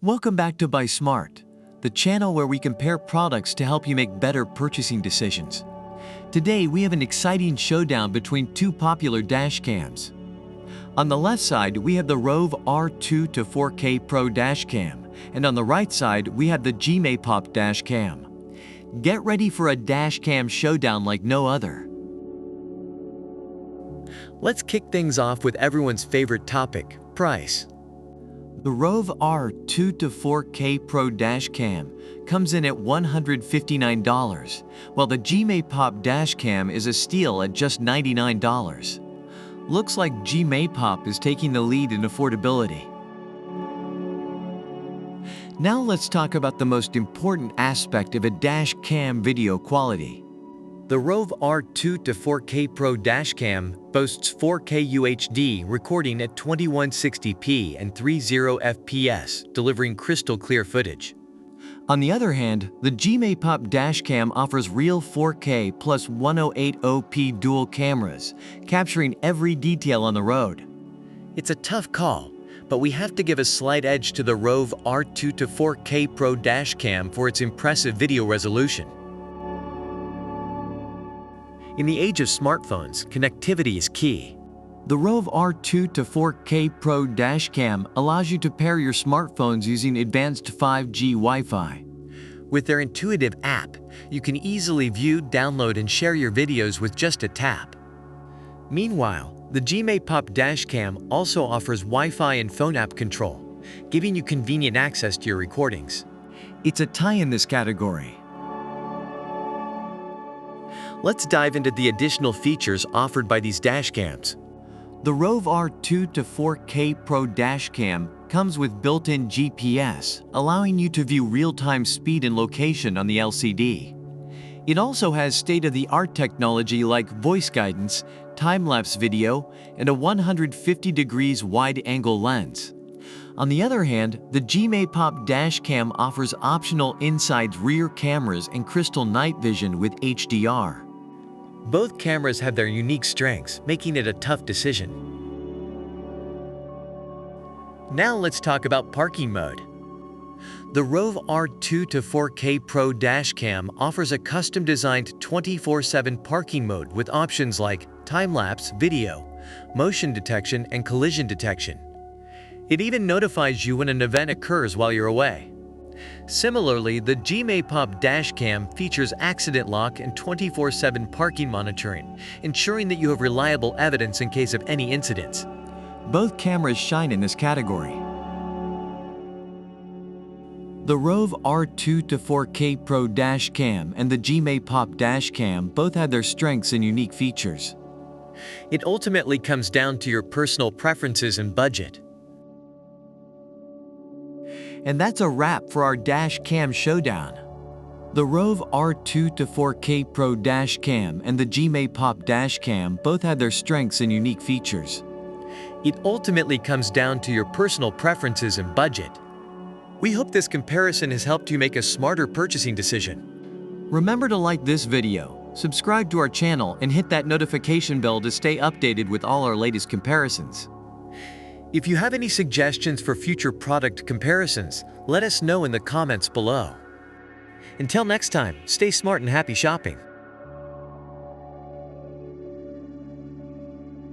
Welcome back to Buy Smart, the channel where we compare products to help you make better purchasing decisions. Today we have an exciting showdown between two popular dash cams. On the left side we have the ROVE R2-4K Pro dash cam, and on the right side we have the GMAPOP dash cam. Get ready for a dash cam showdown like no other. Let's kick things off with everyone's favorite topic, price. The ROVE R2-4K Pro dash cam comes in at $159, while the GMAPOP dash cam is a steal at just $99. Looks like GMAPOP is taking the lead in affordability. Now let's talk about the most important aspect of a dash cam video quality. The ROVE R2-4K Pro dash cam boasts 4K UHD recording at 2160p and 30 fps, delivering crystal clear footage. On the other hand, the GMAPOP dash cam offers real 4K plus 1080p dual cameras, capturing every detail on the road. It's a tough call, but we have to give a slight edge to the ROVE R2-4K Pro dash cam for its impressive video resolution. In the age of smartphones, connectivity is key. The ROVE R2-4K Pro dash cam allows you to pair your smartphones using advanced 5G Wi-Fi. With their intuitive app, you can easily view, download, and share your videos with just a tap. Meanwhile, the GMAPOP dash cam also offers Wi-Fi and phone app control, giving you convenient access to your recordings. It's a tie in this category. Let's dive into the additional features offered by these dash cams. The ROVE R2-4K Pro dash cam comes with built-in GPS, allowing you to view real-time speed and location on the LCD. It also has state-of-the-art technology like voice guidance, time-lapse video, and a 150 degrees wide-angle lens. On the other hand, the GMAPOP dash cam offers optional inside rear cameras and crystal night vision with HDR. Both cameras have their unique strengths, making it a tough decision. Now let's talk about parking mode. The ROVE R2-4K Pro dash cam offers a custom-designed 24/7 parking mode with options like time-lapse video, motion detection, and collision detection. It even notifies you when an event occurs while you're away. Similarly, the GMAPOP dash cam features accident lock and 24/7 parking monitoring, ensuring that you have reliable evidence in case of any incidents. Both cameras shine in this category. The ROVE R2-4K Pro dash cam and the GMAPOP dash cam both have their strengths and unique features. It ultimately comes down to your personal preferences and budget. And that's a wrap for our dash cam showdown. The ROVE R2-4K Pro dash cam and the GMAPOP dash cam both have their strengths and unique features. It ultimately comes down to your personal preferences and budget. We hope this comparison has helped you make a smarter purchasing decision. Remember to like this video, subscribe to our channel, and hit that notification bell to stay updated with all our latest comparisons. If you have any suggestions for future product comparisons, let us know in the comments below. Until next time, stay smart and happy shopping.